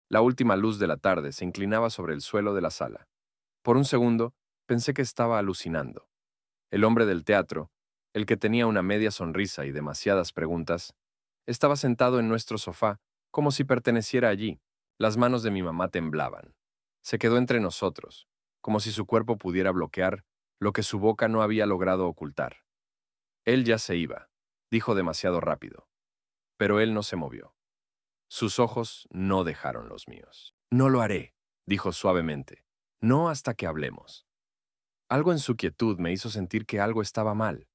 La última luz de la tarde se inclinaba sobre el suelo de la sala. Por un segundo, pensé que estaba alucinando. El hombre del teatro, el que tenía una media sonrisa y demasiadas preguntas, estaba sentado en nuestro sofá, como si perteneciera allí. Las manos de mi mamá temblaban. Se quedó entre nosotros, como si su cuerpo pudiera bloquear lo que su boca no había logrado ocultar. Él ya se iba, dijo demasiado rápido, pero él no se movió. Sus ojos no dejaron los míos. No lo haré, dijo suavemente. No hasta que hablemos. Algo en su quietud me hizo sentir que algo estaba mal.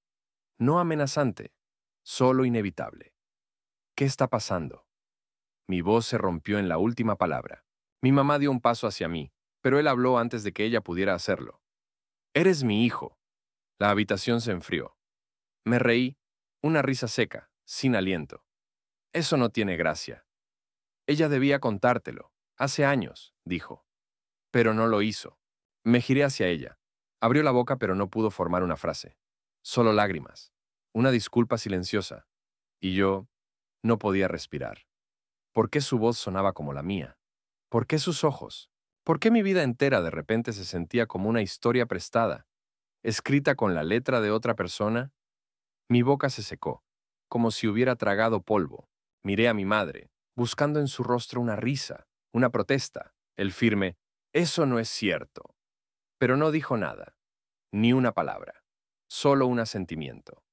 No amenazante, solo inevitable. ¿Qué está pasando? Mi voz se rompió en la última palabra. Mi mamá dio un paso hacia mí, pero él habló antes de que ella pudiera hacerlo. Eres mi hijo. La habitación se enfrió. Me reí, una risa seca, sin aliento. Eso no tiene gracia. Ella debía contártelo. Hace años, dijo. Pero no lo hizo. Me giré hacia ella. Abrió la boca pero no pudo formar una frase. Solo lágrimas. Una disculpa silenciosa. Y yo no podía respirar. ¿Por qué su voz sonaba como la mía? ¿Por qué sus ojos? ¿Por qué mi vida entera de repente se sentía como una historia prestada, escrita con la letra de otra persona? Mi boca se secó, como si hubiera tragado polvo. Miré a mi madre, buscando en su rostro una risa, una protesta, el firme, eso no es cierto. Pero no dijo nada, ni una palabra, solo un asentimiento,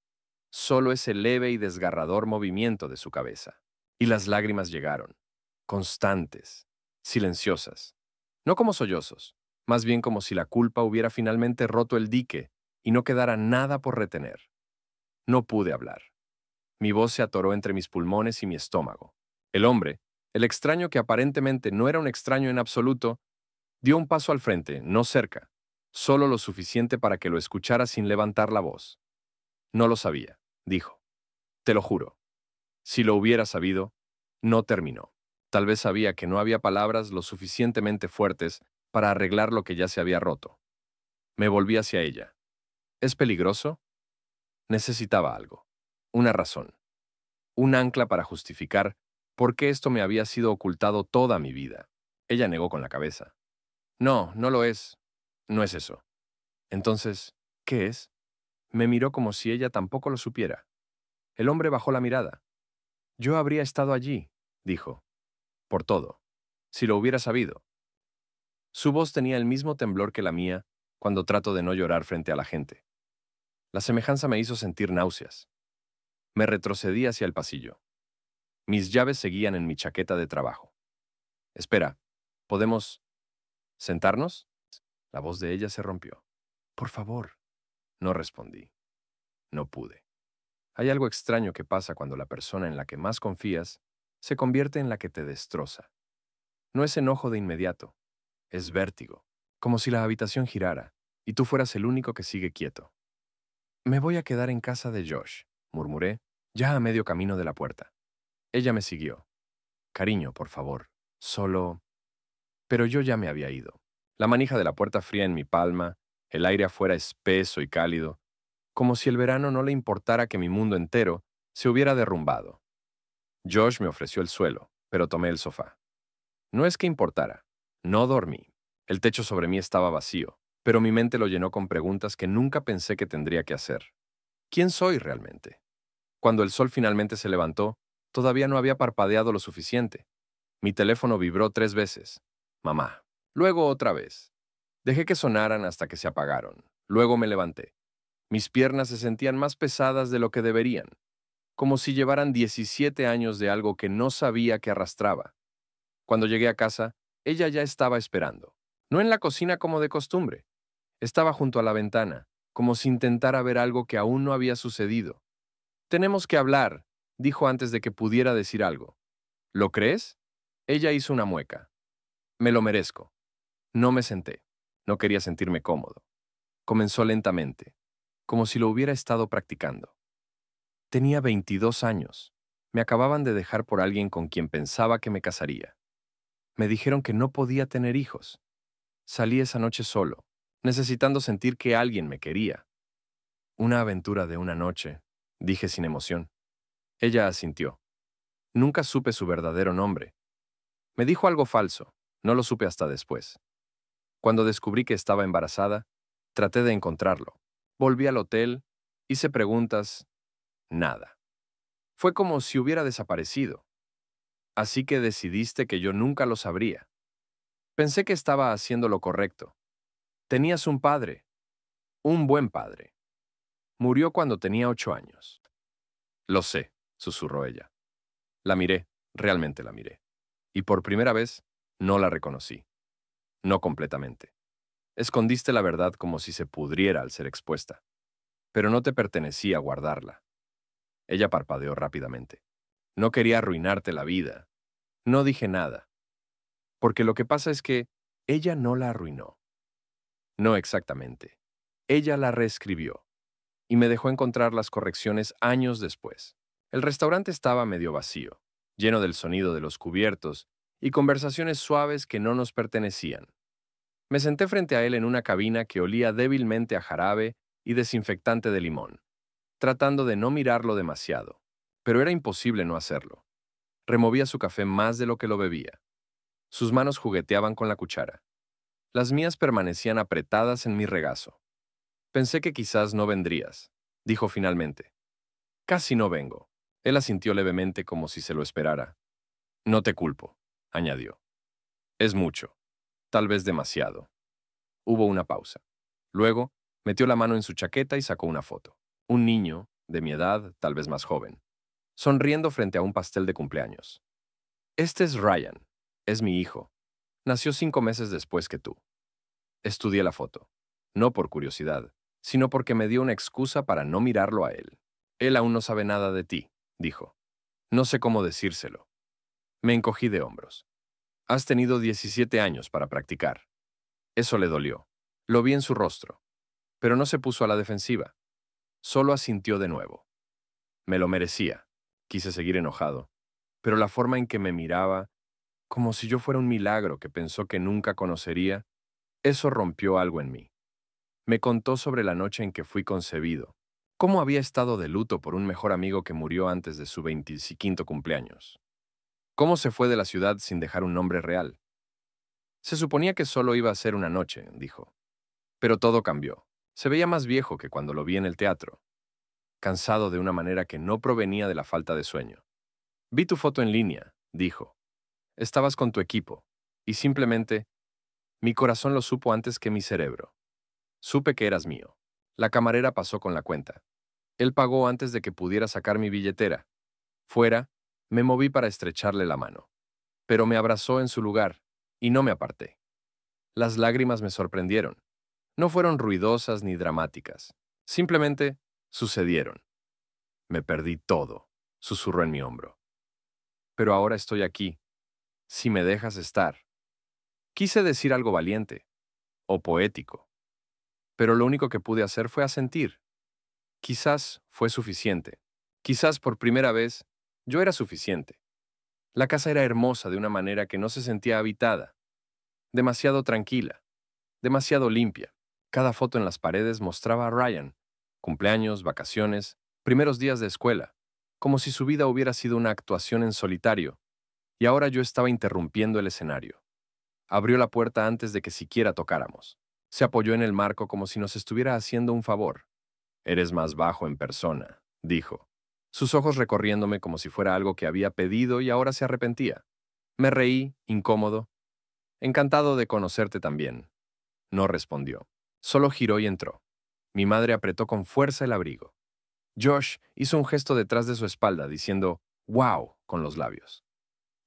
solo ese leve y desgarrador movimiento de su cabeza. Y las lágrimas llegaron, constantes, silenciosas, no como sollozos, más bien como si la culpa hubiera finalmente roto el dique y no quedara nada por retener. No pude hablar. Mi voz se atoró entre mis pulmones y mi estómago. El hombre, el extraño que aparentemente no era un extraño en absoluto, dio un paso al frente, no cerca, solo lo suficiente para que lo escuchara sin levantar la voz. No lo sabía, dijo. Te lo juro. Si lo hubiera sabido, no terminó. Tal vez sabía que no había palabras lo suficientemente fuertes para arreglar lo que ya se había roto. Me volví hacia ella. ¿Es peligroso? Necesitaba algo. Una razón. Un ancla para justificar por qué esto me había sido ocultado toda mi vida. Ella negó con la cabeza. No, no lo es. No es eso. Entonces, ¿qué es? Me miró como si ella tampoco lo supiera. El hombre bajó la mirada. Yo habría estado allí, dijo. Por todo. Si lo hubiera sabido. Su voz tenía el mismo temblor que la mía cuando trato de no llorar frente a la gente. La semejanza me hizo sentir náuseas. Me retrocedí hacia el pasillo. Mis llaves seguían en mi chaqueta de trabajo. Espera, ¿podemos sentarnos? La voz de ella se rompió. Por favor. No respondí. No pude. Hay algo extraño que pasa cuando la persona en la que más confías se convierte en la que te destroza. No es enojo de inmediato, es vértigo, como si la habitación girara y tú fueras el único que sigue quieto. Me voy a quedar en casa de Josh, murmuré, ya a medio camino de la puerta. Ella me siguió. Cariño, por favor, solo... Pero yo ya me había ido. La manija de la puerta fría en mi palma, el aire afuera espeso y cálido, como si el verano no le importara que mi mundo entero se hubiera derrumbado. Josh me ofreció el suelo, pero tomé el sofá. No es que importara. No dormí. El techo sobre mí estaba vacío, pero mi mente lo llenó con preguntas que nunca pensé que tendría que hacer. ¿Quién soy realmente? Cuando el sol finalmente se levantó, todavía no había parpadeado lo suficiente. Mi teléfono vibró 3 veces. Mamá. Luego otra vez. Dejé que sonaran hasta que se apagaron. Luego me levanté. Mis piernas se sentían más pesadas de lo que deberían, como si llevaran 17 años de algo que no sabía que arrastraba. Cuando llegué a casa, ella ya estaba esperando. No en la cocina como de costumbre. Estaba junto a la ventana, como si intentara ver algo que aún no había sucedido. Tenemos que hablar, dijo antes de que pudiera decir algo. ¿Lo crees? Ella hizo una mueca. Me lo merezco. No me senté. No quería sentirme cómodo. Comenzó lentamente, como si lo hubiera estado practicando. Tenía 22 años. Me acababan de dejar por alguien con quien pensaba que me casaría. Me dijeron que no podía tener hijos. Salí esa noche solo, necesitando sentir que alguien me quería. Una aventura de una noche, dije sin emoción. Ella asintió. Nunca supe su verdadero nombre. Me dijo algo falso. No lo supe hasta después. Cuando descubrí que estaba embarazada, traté de encontrarlo. Volví al hotel, hice preguntas, nada. Fue como si hubiera desaparecido. Así que decidiste que yo nunca lo sabría. Pensé que estaba haciendo lo correcto. Tenías un padre, un buen padre. Murió cuando tenía 8 años. Lo sé, susurró ella. La miré, realmente la miré. Y por primera vez, no la reconocí. No completamente. Escondiste la verdad como si se pudriera al ser expuesta. Pero no te pertenecía guardarla. Ella parpadeó rápidamente. No quería arruinarte la vida. No dije nada. Porque lo que pasa es que ella no la arruinó. No exactamente. Ella la reescribió. Y me dejó encontrar las correcciones años después. El restaurante estaba medio vacío, lleno del sonido de los cubiertos y conversaciones suaves que no nos pertenecían. Me senté frente a él en una cabina que olía débilmente a jarabe y desinfectante de limón, tratando de no mirarlo demasiado, pero era imposible no hacerlo. Removía su café más de lo que lo bebía. Sus manos jugueteaban con la cuchara. Las mías permanecían apretadas en mi regazo. Pensé que quizás no vendrías, dijo finalmente. Casi no vengo. Él asintió levemente como si se lo esperara. No te culpo, añadió. Es mucho. Tal vez demasiado. Hubo una pausa. Luego, metió la mano en su chaqueta y sacó una foto. Un niño, de mi edad, tal vez más joven, sonriendo frente a un pastel de cumpleaños. Este es Ryan. Es mi hijo. Nació 5 meses después que tú. Estudié la foto. No por curiosidad, sino porque me dio una excusa para no mirarlo a él. Él aún no sabe nada de ti, dijo. No sé cómo decírselo. Me encogí de hombros. Has tenido 17 años para practicar. Eso le dolió. Lo vi en su rostro. Pero no se puso a la defensiva. Solo asintió de nuevo. Me lo merecía. Quise seguir enojado. Pero la forma en que me miraba, como si yo fuera un milagro que pensó que nunca conocería, eso rompió algo en mí. Me contó sobre la noche en que fui concebido, cómo había estado de luto por un mejor amigo que murió antes de su 25º cumpleaños. Cómo se fue de la ciudad sin dejar un nombre real. Se suponía que solo iba a ser una noche, dijo. Pero todo cambió. Se veía más viejo que cuando lo vi en el teatro, cansado de una manera que no provenía de la falta de sueño. Vi tu foto en línea, dijo. Estabas con tu equipo, y simplemente, mi corazón lo supo antes que mi cerebro. Supe que eras mío. La camarera pasó con la cuenta. Él pagó antes de que pudiera sacar mi billetera. Fuera, me moví para estrecharle la mano. Pero me abrazó en su lugar, y no me aparté. Las lágrimas me sorprendieron. No fueron ruidosas ni dramáticas. Simplemente sucedieron. Me perdí todo, susurró en mi hombro. Pero ahora estoy aquí, si me dejas estar. Quise decir algo valiente, o poético, pero lo único que pude hacer fue asentir. Quizás fue suficiente. Quizás por primera vez yo era suficiente. La casa era hermosa de una manera que no se sentía habitada, demasiado tranquila, demasiado limpia. Cada foto en las paredes mostraba a Ryan, cumpleaños, vacaciones, primeros días de escuela, como si su vida hubiera sido una actuación en solitario, y ahora yo estaba interrumpiendo el escenario. Abrió la puerta antes de que siquiera tocáramos. Se apoyó en el marco como si nos estuviera haciendo un favor. Eres más bajo en persona, dijo, sus ojos recorriéndome como si fuera algo que había pedido y ahora se arrepentía. Me reí, incómodo. Encantado de conocerte también. No respondió. Solo giró y entró. Mi madre apretó con fuerza el abrigo. Josh hizo un gesto detrás de su espalda, diciendo «wow» con los labios.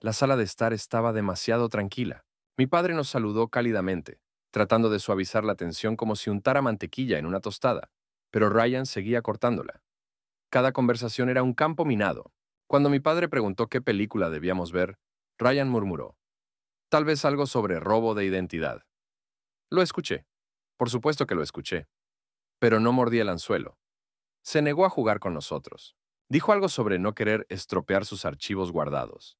La sala de estar estaba demasiado tranquila. Mi padre nos saludó cálidamente, tratando de suavizar la tensión como si untara mantequilla en una tostada, pero Ryan seguía cortándola. Cada conversación era un campo minado. Cuando mi padre preguntó qué película debíamos ver, Ryan murmuró, tal vez algo sobre robo de identidad. Lo escuché. Por supuesto que lo escuché. Pero no mordí el anzuelo. Se negó a jugar con nosotros. Dijo algo sobre no querer estropear sus archivos guardados.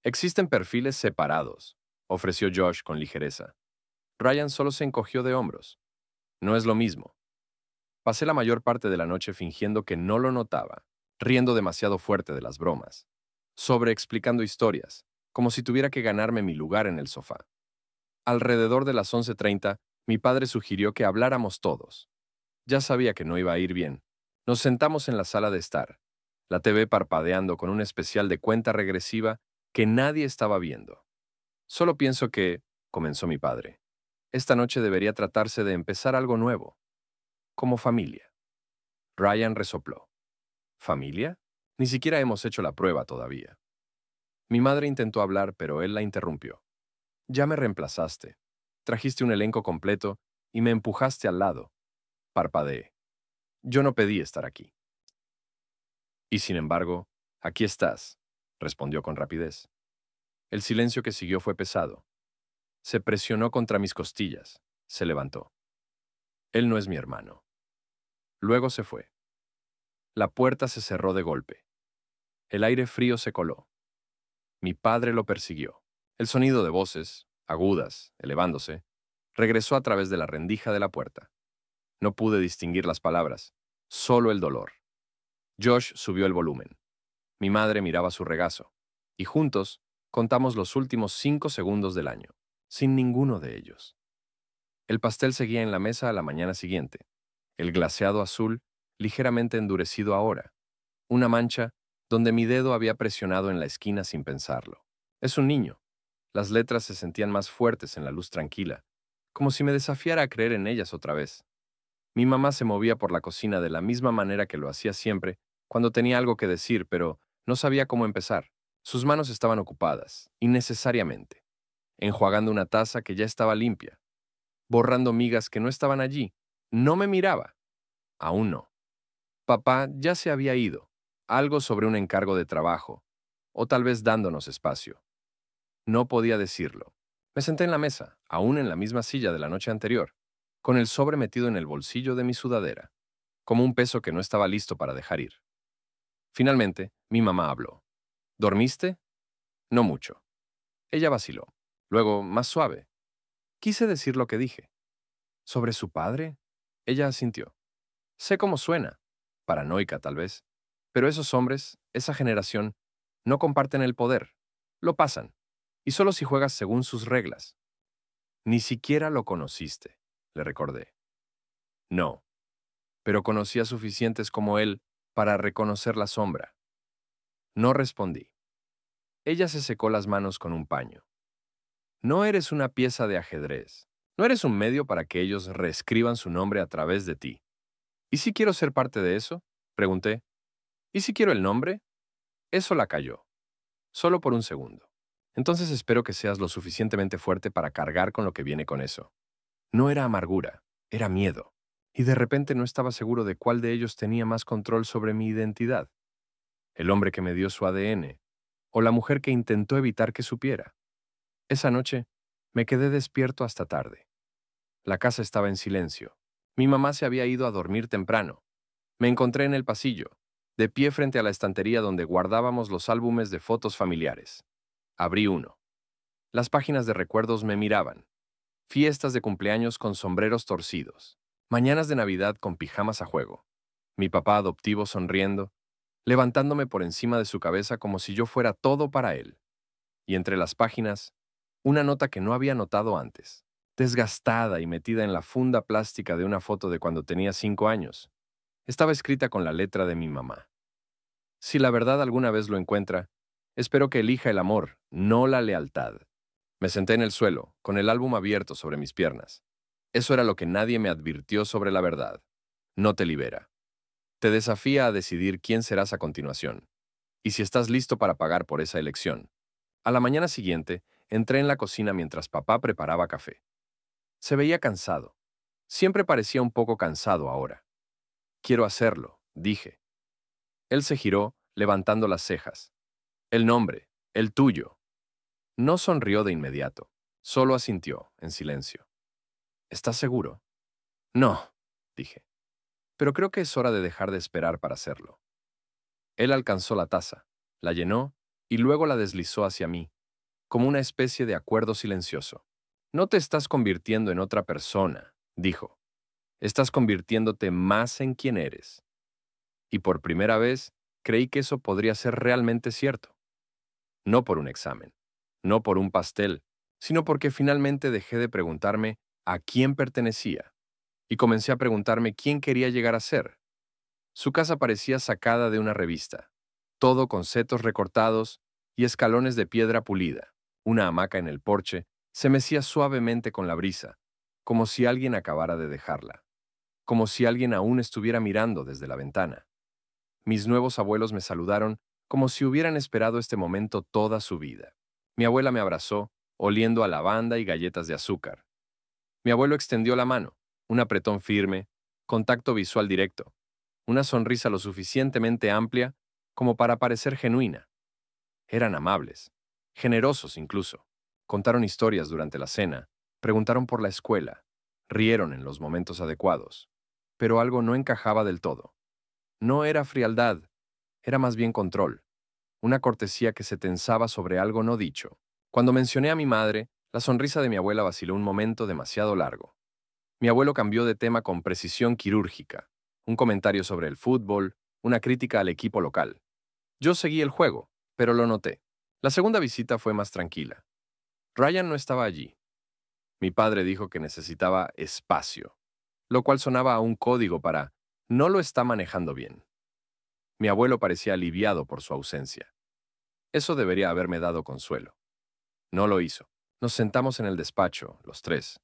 Existen perfiles separados, ofreció Josh con ligereza. Ryan solo se encogió de hombros. No es lo mismo. Pasé la mayor parte de la noche fingiendo que no lo notaba, riendo demasiado fuerte de las bromas, sobreexplicando historias, como si tuviera que ganarme mi lugar en el sofá. Alrededor de las 11:30, mi padre sugirió que habláramos todos. Ya sabía que no iba a ir bien. Nos sentamos en la sala de estar, la TV parpadeando con un especial de cuenta regresiva que nadie estaba viendo. Solo pienso que, comenzó mi padre, esta noche debería tratarse de empezar algo nuevo, como familia. Ryan resopló. ¿Familia? Ni siquiera hemos hecho la prueba todavía. Mi madre intentó hablar, pero él la interrumpió. Ya me reemplazaste. Trajiste un elenco completo y me empujaste al lado. Parpadeé. Yo no pedí estar aquí. Y sin embargo, aquí estás, respondió con rapidez. El silencio que siguió fue pesado. Se presionó contra mis costillas. Se levantó. Él no es mi hermano. Luego se fue. La puerta se cerró de golpe. El aire frío se coló. Mi padre lo persiguió. El sonido de voces, agudas, elevándose, regresó a través de la rendija de la puerta. No pude distinguir las palabras, solo el dolor. Josh subió el volumen. Mi madre miraba su regazo, y juntos contamos los últimos 5 segundos del año, sin ninguno de ellos. El pastel seguía en la mesa a la mañana siguiente, el glaseado azul ligeramente endurecido ahora, una mancha donde mi dedo había presionado en la esquina sin pensarlo. Es un niño. Las letras se sentían más fuertes en la luz tranquila, como si me desafiara a creer en ellas otra vez. Mi mamá se movía por la cocina de la misma manera que lo hacía siempre, cuando tenía algo que decir, pero no sabía cómo empezar. Sus manos estaban ocupadas, innecesariamente, enjuagando una taza que ya estaba limpia, borrando migas que no estaban allí. No me miraba. Aún no. Papá ya se había ido, algo sobre un encargo de trabajo, o tal vez dándonos espacio. No podía decirlo. Me senté en la mesa, aún en la misma silla de la noche anterior, con el sobre metido en el bolsillo de mi sudadera, como un peso que no estaba listo para dejar ir. Finalmente, mi mamá habló. ¿Dormiste? No mucho. Ella vaciló. Luego, más suave. Quise decir lo que dije. ¿Sobre su padre? Ella asintió. Sé cómo suena. Paranoica, tal vez. Pero esos hombres, esa generación, no comparten el poder. Lo pasan. Y solo si juegas según sus reglas. Ni siquiera lo conociste, le recordé. No, pero conocía suficientes como él para reconocer la sombra. No respondí. Ella se secó las manos con un paño. No eres una pieza de ajedrez. No eres un medio para que ellos reescriban su nombre a través de ti. ¿Y si quiero ser parte de eso? Pregunté. ¿Y si quiero el nombre? Eso la calló. Solo por un segundo. Entonces espero que seas lo suficientemente fuerte para cargar con lo que viene con eso. No era amargura, era miedo. Y de repente no estaba seguro de cuál de ellos tenía más control sobre mi identidad. El hombre que me dio su ADN, o la mujer que intentó evitar que supiera. Esa noche, me quedé despierto hasta tarde. La casa estaba en silencio. Mi mamá se había ido a dormir temprano. Me encontré en el pasillo, de pie frente a la estantería donde guardábamos los álbumes de fotos familiares. Abrí uno. Las páginas de recuerdos me miraban. Fiestas de cumpleaños con sombreros torcidos. Mañanas de Navidad con pijamas a juego. Mi papá adoptivo sonriendo, levantándome por encima de su cabeza como si yo fuera todo para él. Y entre las páginas, una nota que no había notado antes, desgastada y metida en la funda plástica de una foto de cuando tenía 5 años. Estaba escrita con la letra de mi mamá. Si la verdad alguna vez lo encuentra, espero que elija el amor, no la lealtad. Me senté en el suelo, con el álbum abierto sobre mis piernas. Eso era lo que nadie me advirtió sobre la verdad. No te libera. Te desafía a decidir quién serás a continuación. Y si estás listo para pagar por esa elección. A la mañana siguiente, entré en la cocina mientras papá preparaba café. Se veía cansado. Siempre parecía un poco cansado ahora. Quiero hacerlo, dije. Él se giró, levantando las cejas. El nombre, el tuyo. No sonrió de inmediato. Solo asintió, en silencio. ¿Estás seguro? No, dije. Pero creo que es hora de dejar de esperar para hacerlo. Él alcanzó la taza, la llenó y luego la deslizó hacia mí, como una especie de acuerdo silencioso. No te estás convirtiendo en otra persona, dijo. Estás convirtiéndote más en quien eres. Y por primera vez, creí que eso podría ser realmente cierto. No por un examen. no por un pastel, sino porque finalmente dejé de preguntarme a quién pertenecía y comencé a preguntarme quién quería llegar a ser. Su casa parecía sacada de una revista, todo con setos recortados y escalones de piedra pulida. Una hamaca en el porche se mecía suavemente con la brisa, como si alguien acabara de dejarla, como si alguien aún estuviera mirando desde la ventana. Mis nuevos abuelos me saludaron como si hubieran esperado este momento toda su vida. Mi abuela me abrazó, oliendo a lavanda y galletas de azúcar. Mi abuelo extendió la mano, un apretón firme, contacto visual directo, una sonrisa lo suficientemente amplia como para parecer genuina. Eran amables, generosos incluso. Contaron historias durante la cena, preguntaron por la escuela, rieron en los momentos adecuados. Pero algo no encajaba del todo. No era frialdad, era más bien control, una cortesía que se tensaba sobre algo no dicho. Cuando mencioné a mi madre, la sonrisa de mi abuela vaciló un momento demasiado largo. Mi abuelo cambió de tema con precisión quirúrgica, un comentario sobre el fútbol, una crítica al equipo local. Yo seguí el juego, pero lo noté. La segunda visita fue más tranquila. Ryan no estaba allí. Mi padre dijo que necesitaba espacio, lo cual sonaba a un código para no lo está manejando bien. Mi abuelo parecía aliviado por su ausencia. Eso debería haberme dado consuelo. No lo hizo. Nos sentamos en el despacho, los tres.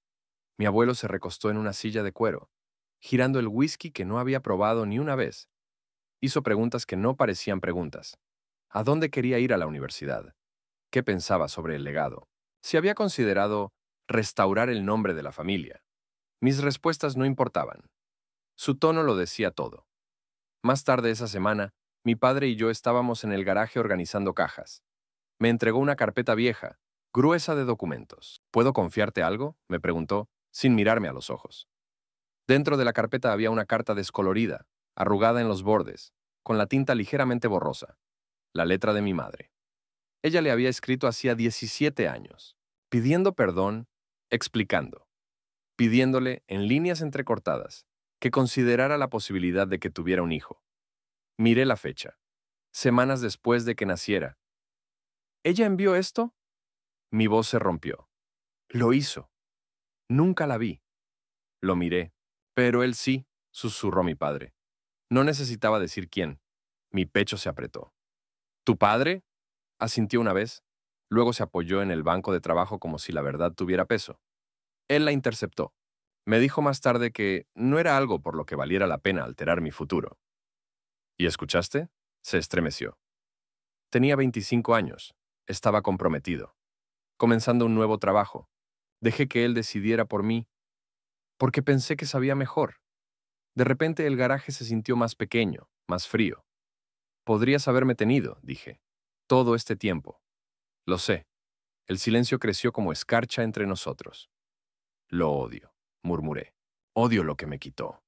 Mi abuelo se recostó en una silla de cuero, girando el whisky que no había probado ni una vez. Hizo preguntas que no parecían preguntas. ¿A dónde quería ir a la universidad? ¿Qué pensaba sobre el legado? Si había considerado restaurar el nombre de la familia. Mis respuestas no importaban. Su tono lo decía todo. Más tarde esa semana, mi padre y yo estábamos en el garaje organizando cajas. Me entregó una carpeta vieja, gruesa de documentos. ¿Puedo confiarte algo?, me preguntó, sin mirarme a los ojos. Dentro de la carpeta había una carta descolorida, arrugada en los bordes, con la tinta ligeramente borrosa. La letra de mi madre. Ella le había escrito hacía 17 años, pidiendo perdón, explicando, pidiéndole, en líneas entrecortadas, que considerara la posibilidad de que tuviera un hijo. Miré la fecha. Semanas después de que naciera. ¿Ella envió esto? Mi voz se rompió. Lo hizo. Nunca la vi. Lo miré. Pero él sí, susurró mi padre. No necesitaba decir quién. Mi pecho se apretó. ¿Tu padre? Asintió una vez. Luego se apoyó en el banco de trabajo como si la verdad tuviera peso. Él la interceptó. Me dijo más tarde que no era algo por lo que valiera la pena alterar mi futuro. ¿Y escuchaste? Se estremeció. Tenía 25 años. Estaba comprometido. Comenzando un nuevo trabajo. Dejé que él decidiera por mí, porque pensé que sabía mejor. De repente el garaje se sintió más pequeño, más frío. Podrías haberme tenido, dije. Todo este tiempo. Lo sé. El silencio creció como escarcha entre nosotros. Lo odio, murmuré. Odio lo que me quitó.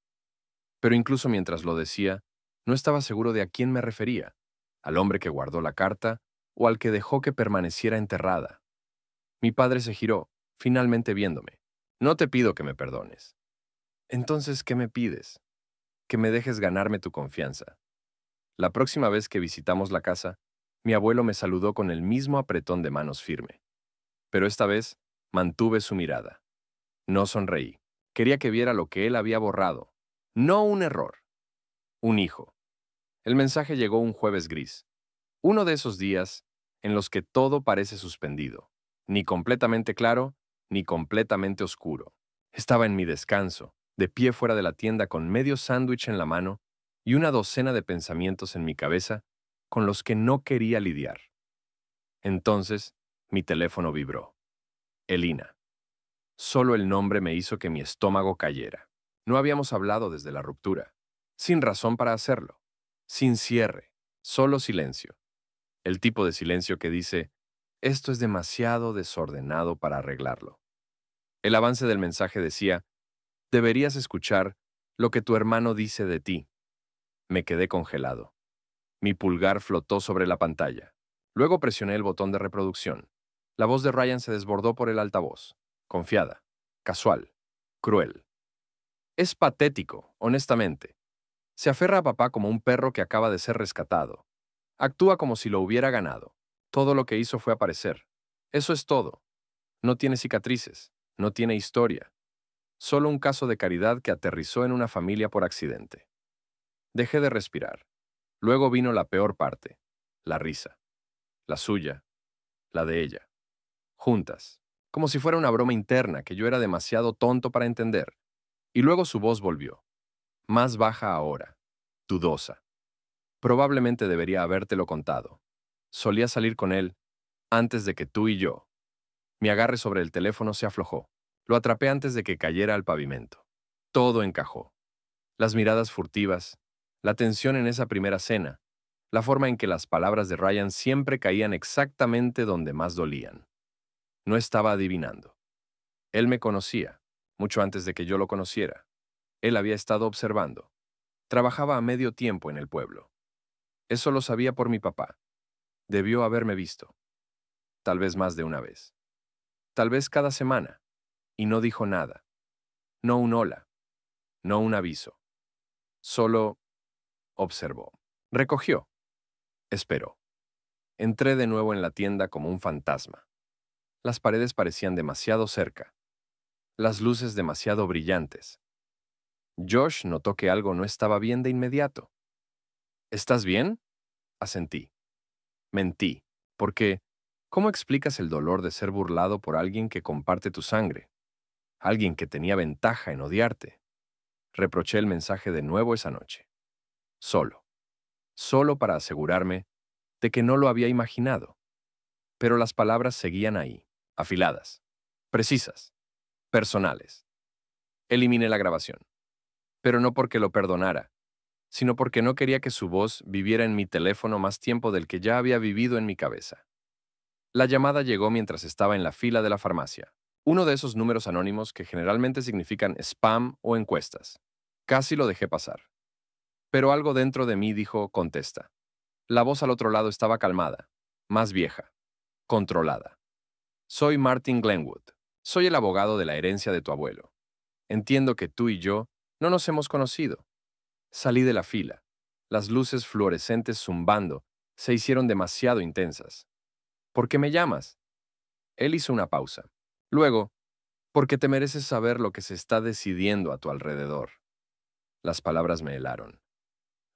Pero incluso mientras lo decía, no estaba seguro de a quién me refería, al hombre que guardó la carta o al que dejó que permaneciera enterrada. Mi padre se giró, finalmente viéndome. No te pido que me perdones. Entonces, ¿qué me pides? Que me dejes ganarme tu confianza. La próxima vez que visitamos la casa, mi abuelo me saludó con el mismo apretón de manos firme. Pero esta vez mantuve su mirada. No sonreí. Quería que viera lo que él había borrado. No un error. Un hijo. El mensaje llegó un jueves gris. Uno de esos días en los que todo parece suspendido. Ni completamente claro, ni completamente oscuro. Estaba en mi descanso, de pie fuera de la tienda con medio sándwich en la mano y una docena de pensamientos en mi cabeza con los que no quería lidiar. Entonces, mi teléfono vibró. Elina. Solo el nombre me hizo que mi estómago cayera. No habíamos hablado desde la ruptura. Sin razón para hacerlo. Sin cierre. Solo silencio. El tipo de silencio que dice, esto es demasiado desordenado para arreglarlo. El avance del mensaje decía, deberías escuchar lo que tu hermano dice de ti. Me quedé congelado. Mi pulgar flotó sobre la pantalla. Luego presioné el botón de reproducción. La voz de Ryan se desbordó por el altavoz. Confiada, casual, cruel. Es patético, honestamente. Se aferra a papá como un perro que acaba de ser rescatado. Actúa como si lo hubiera ganado. Todo lo que hizo fue aparecer. Eso es todo. No tiene cicatrices, no tiene historia. Solo un caso de caridad que aterrizó en una familia por accidente. Dejé de respirar. Luego vino la peor parte, la risa. La suya, la de ella. Juntas, como si fuera una broma interna que yo era demasiado tonto para entender. Y luego su voz volvió, más baja ahora, dudosa. Probablemente debería habértelo contado. Solía salir con él antes de que tú y yo. Mi agarre sobre el teléfono se aflojó. Lo atrapé antes de que cayera al pavimento. Todo encajó. Las miradas furtivas, la tensión en esa primera cena, la forma en que las palabras de Ryan siempre caían exactamente donde más dolían. No estaba adivinando. Él me conocía, mucho antes de que yo lo conociera. Él había estado observando. Trabajaba a medio tiempo en el pueblo. Eso lo sabía por mi papá. Debió haberme visto. Tal vez más de una vez. Tal vez cada semana. Y no dijo nada. No un hola. No un aviso. Solo observó. Recogió. Esperó. Entré de nuevo en la tienda como un fantasma. Las paredes parecían demasiado cerca. Las luces demasiado brillantes. Josh notó que algo no estaba bien de inmediato. ¿Estás bien? Asentí. Mentí. Porque, ¿cómo explicas el dolor de ser burlado por alguien que comparte tu sangre? Alguien que tenía ventaja en odiarte. Reproché el mensaje de nuevo esa noche. Solo. Solo para asegurarme de que no lo había imaginado. Pero las palabras seguían ahí, afiladas, precisas, personales. Eliminé la grabación. Pero no porque lo perdonara, sino porque no quería que su voz viviera en mi teléfono más tiempo del que ya había vivido en mi cabeza. La llamada llegó mientras estaba en la fila de la farmacia, uno de esos números anónimos que generalmente significan spam o encuestas. Casi lo dejé pasar. Pero algo dentro de mí dijo, contesta. La voz al otro lado estaba calmada, más vieja, controlada. Soy Martin Glenwood. Soy el abogado de la herencia de tu abuelo. Entiendo que tú y yo no nos hemos conocido. Salí de la fila. Las luces fluorescentes zumbando se hicieron demasiado intensas. ¿Por qué me llamas? Él hizo una pausa. Luego, porque te mereces saber lo que se está decidiendo a tu alrededor. Las palabras me helaron.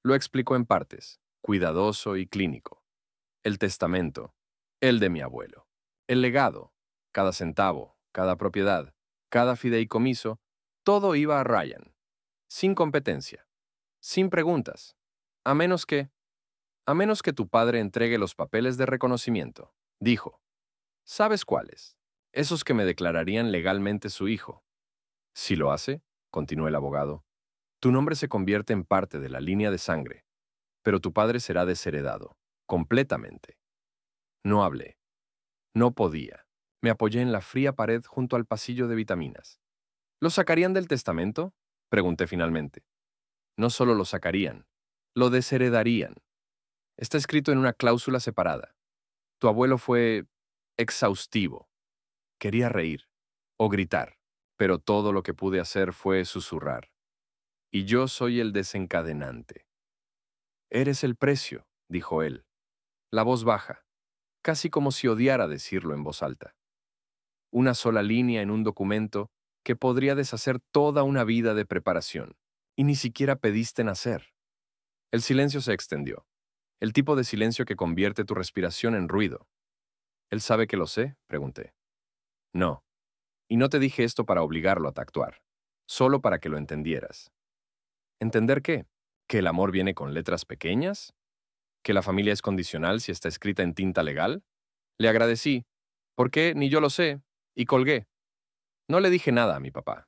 Lo explicó en partes, cuidadoso y clínico. El testamento, el de mi abuelo. El legado, cada centavo, cada propiedad, cada fideicomiso, todo iba a Ryan. Sin competencia, sin preguntas. A menos que... A menos que tu padre entregue los papeles de reconocimiento, dijo. ¿Sabes cuáles? Esos que me declararían legalmente su hijo. Si lo hace, continuó el abogado, tu nombre se convierte en parte de la línea de sangre, pero tu padre será desheredado, completamente. No hablé. No podía. Me apoyé en la fría pared junto al pasillo de vitaminas. ¿Lo sacarían del testamento? Pregunté finalmente. No solo lo sacarían, lo desheredarían. Está escrito en una cláusula separada. Tu abuelo fue exhaustivo. Quería reír o gritar, pero todo lo que pude hacer fue susurrar. Y yo soy el desencadenante. Eres el precio, dijo él. La voz baja, casi como si odiara decirlo en voz alta. Una sola línea en un documento que podría deshacer toda una vida de preparación, y ni siquiera pediste nacer. El silencio se extendió, el tipo de silencio que convierte tu respiración en ruido. ¿Él sabe que lo sé? Pregunté. No. Y no te dije esto para obligarlo a actuar, solo para que lo entendieras. ¿Entender qué? ¿Que el amor viene con letras pequeñas? ¿Que la familia es condicional si está escrita en tinta legal? Le agradecí. ¿Por qué? Ni yo lo sé. Y colgué. No le dije nada a mi papá.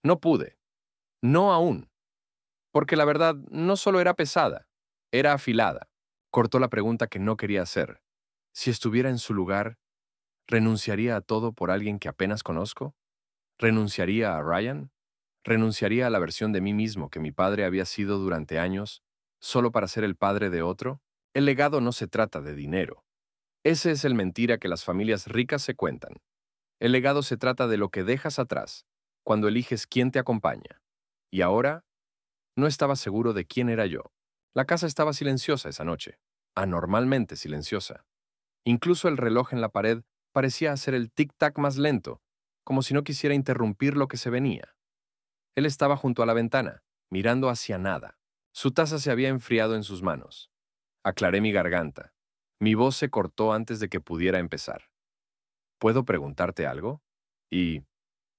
No pude. No aún. Porque la verdad no solo era pesada, era afilada. Cortó la pregunta que no quería hacer. Si estuviera en su lugar, ¿renunciaría a todo por alguien que apenas conozco? ¿Renunciaría a Ryan? ¿Renunciaría a la versión de mí mismo que mi padre había sido durante años, solo para ser el padre de otro? El legado no se trata de dinero. Ese es el mentira que las familias ricas se cuentan. El legado se trata de lo que dejas atrás, cuando eliges quién te acompaña. Y ahora, no estaba seguro de quién era yo. La casa estaba silenciosa esa noche, anormalmente silenciosa. Incluso el reloj en la pared parecía hacer el tic-tac más lento, como si no quisiera interrumpir lo que se venía. Él estaba junto a la ventana, mirando hacia nada. Su taza se había enfriado en sus manos. Aclaré mi garganta. Mi voz se cortó antes de que pudiera empezar. ¿Puedo preguntarte algo? ¿Y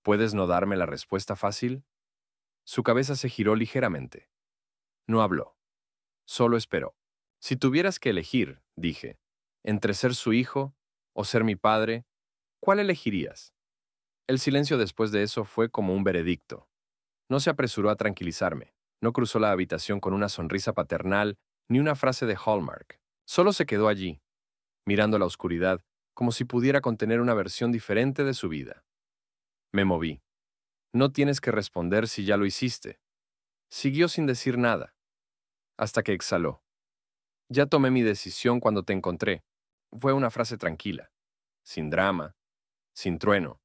puedes no darme la respuesta fácil? Su cabeza se giró ligeramente. No habló. Solo esperó. Si tuvieras que elegir, dije, entre ser su hijo o ser mi padre, ¿cuál elegirías? El silencio después de eso fue como un veredicto. No se apresuró a tranquilizarme. No cruzó la habitación con una sonrisa paternal ni una frase de Hallmark. Solo se quedó allí, mirando la oscuridad, como si pudiera contener una versión diferente de su vida. Me moví. No tienes que responder si ya lo hiciste. Siguió sin decir nada, hasta que exhaló. Ya tomé mi decisión cuando te encontré. Fue una frase tranquila, sin drama, sin trueno,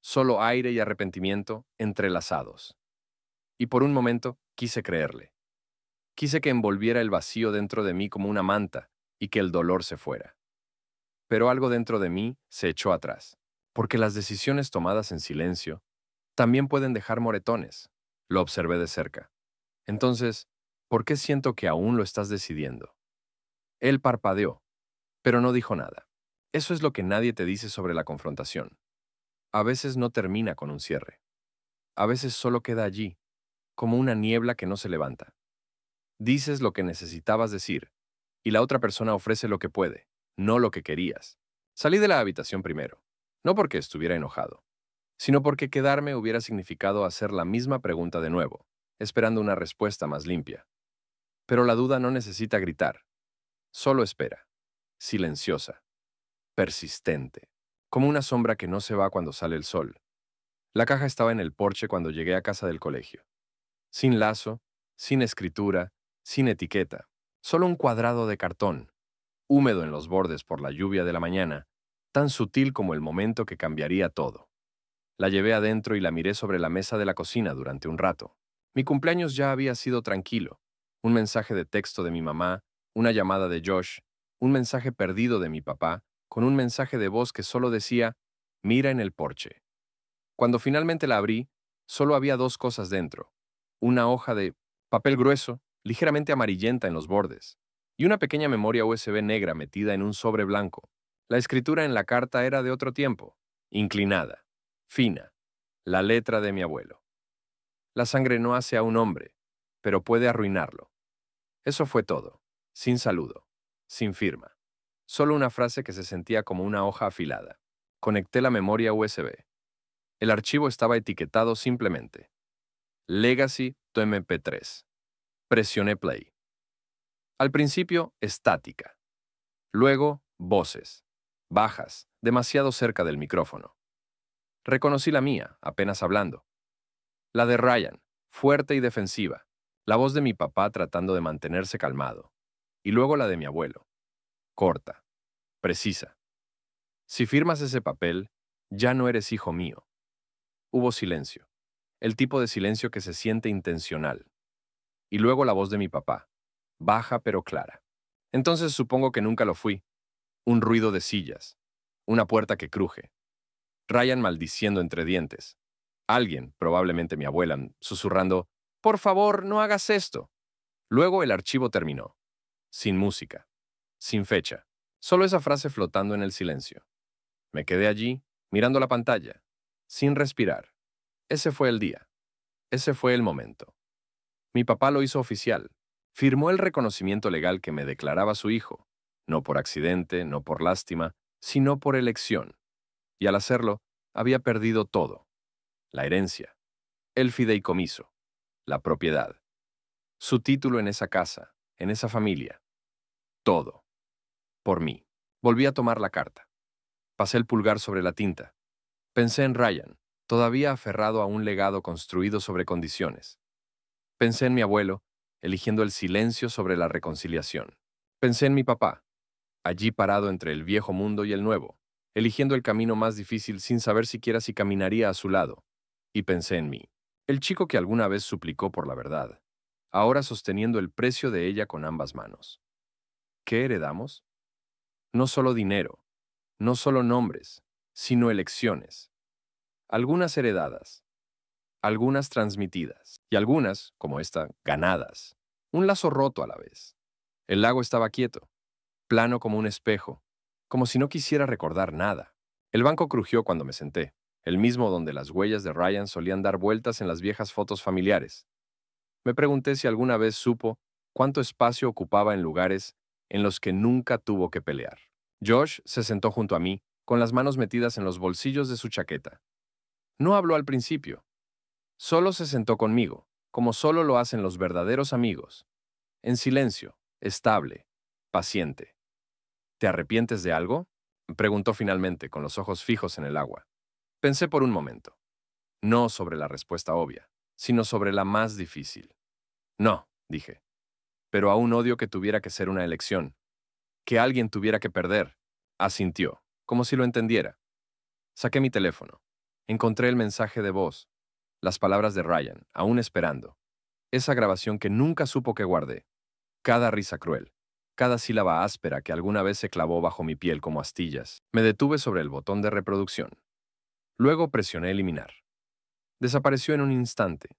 solo aire y arrepentimiento entrelazados. Y por un momento quise creerle. Quise que envolviera el vacío dentro de mí como una manta y que el dolor se fuera. Pero algo dentro de mí se echó atrás, porque las decisiones tomadas en silencio también pueden dejar moretones. Lo observé de cerca. Entonces, ¿por qué siento que aún lo estás decidiendo? Él parpadeó, pero no dijo nada. Eso es lo que nadie te dice sobre la confrontación. A veces no termina con un cierre. A veces solo queda allí, como una niebla que no se levanta. Dices lo que necesitabas decir, y la otra persona ofrece lo que puede, no lo que querías. Salí de la habitación primero, no porque estuviera enojado, sino porque quedarme hubiera significado hacer la misma pregunta de nuevo, esperando una respuesta más limpia. Pero la duda no necesita gritar, solo espera, silenciosa, persistente, como una sombra que no se va cuando sale el sol. La caja estaba en el porche cuando llegué a casa del colegio. Sin lazo, sin escritura, sin etiqueta, solo un cuadrado de cartón, húmedo en los bordes por la lluvia de la mañana, tan sutil como el momento que cambiaría todo. La llevé adentro y la miré sobre la mesa de la cocina durante un rato. Mi cumpleaños ya había sido tranquilo. Un mensaje de texto de mi mamá, una llamada de Josh, un mensaje perdido de mi papá, con un mensaje de voz que solo decía, mira en el porche. Cuando finalmente la abrí, solo había dos cosas dentro. Una hoja de papel grueso, ligeramente amarillenta en los bordes, y una pequeña memoria USB negra metida en un sobre blanco. La escritura en la carta era de otro tiempo, inclinada, fina, la letra de mi abuelo. La sangre no hace a un hombre, pero puede arruinarlo. Eso fue todo, sin saludo, sin firma. Solo una frase que se sentía como una hoja afilada. Conecté la memoria USB. El archivo estaba etiquetado simplemente. Legacy to MP3. Presioné play. Al principio, estática. Luego, voces. Bajas, demasiado cerca del micrófono. Reconocí la mía, apenas hablando. La de Ryan, fuerte y defensiva. La voz de mi papá tratando de mantenerse calmado. Y luego la de mi abuelo. Corta. Precisa. Si firmas ese papel, ya no eres hijo mío. Hubo silencio. El tipo de silencio que se siente intencional. Y luego la voz de mi papá. Baja pero clara. Entonces supongo que nunca lo fui. Un ruido de sillas. Una puerta que cruje. Ryan maldiciendo entre dientes. Alguien, probablemente mi abuela, susurrando, «Por favor, no hagas esto». Luego el archivo terminó. Sin música. Sin fecha. Solo esa frase flotando en el silencio. Me quedé allí, mirando la pantalla, sin respirar. Ese fue el día. Ese fue el momento. Mi papá lo hizo oficial. Firmó el reconocimiento legal que me declaraba su hijo. No por accidente, no por lástima, sino por elección. Y al hacerlo, había perdido todo. La herencia, el fideicomiso, la propiedad, su título en esa casa, en esa familia. Todo. Por mí. Volví a tomar la carta. Pasé el pulgar sobre la tinta. Pensé en Ryan, todavía aferrado a un legado construido sobre condiciones. Pensé en mi abuelo, eligiendo el silencio sobre la reconciliación. Pensé en mi papá, allí parado entre el viejo mundo y el nuevo, eligiendo el camino más difícil sin saber siquiera si caminaría a su lado. Y pensé en mí, el chico que alguna vez suplicó por la verdad, ahora sosteniendo el precio de ella con ambas manos. ¿Qué heredamos? No solo dinero, No solo nombres, sino elecciones. Algunas heredadas, algunas transmitidas, y algunas, como esta, ganadas. Un lazo roto a la vez. El lago estaba quieto, plano como un espejo, como si no quisiera recordar nada. El banco crujió cuando me senté, el mismo donde las huellas de Ryan solían dar vueltas en las viejas fotos familiares. Me pregunté si alguna vez supo cuánto espacio ocupaba en lugares en los que nunca tuvo que pelear. Josh se sentó junto a mí, con las manos metidas en los bolsillos de su chaqueta. No habló al principio. Solo se sentó conmigo, como solo lo hacen los verdaderos amigos. En silencio, estable, paciente. ¿Te arrepientes de algo? Preguntó finalmente, con los ojos fijos en el agua. Pensé por un momento. No sobre la respuesta obvia, sino sobre la más difícil. No, dije. Pero aún odio que tuviera que ser una elección. Que alguien tuviera que perder. Asintió, como si lo entendiera. Saqué mi teléfono. Encontré el mensaje de voz. Las palabras de Ryan, aún esperando. Esa grabación que nunca supo que guardé. Cada risa cruel. Cada sílaba áspera que alguna vez se clavó bajo mi piel como astillas. Me detuve sobre el botón de reproducción. Luego presioné eliminar. Desapareció en un instante.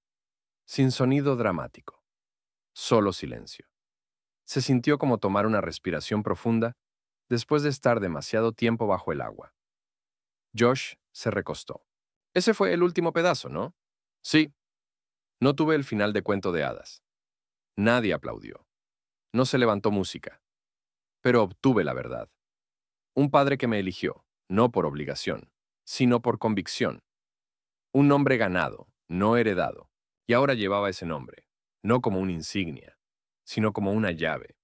Sin sonido dramático. Solo silencio. Se sintió como tomar una respiración profunda después de estar demasiado tiempo bajo el agua. Josh se recostó. Ese fue el último pedazo, ¿no? Sí. No tuve el final de cuento de hadas. Nadie aplaudió. No se levantó música. Pero obtuve la verdad. Un padre que me eligió, no por obligación, sino por convicción. Un nombre ganado, no heredado. Y ahora llevaba ese nombre, no como una insignia, sino como una llave.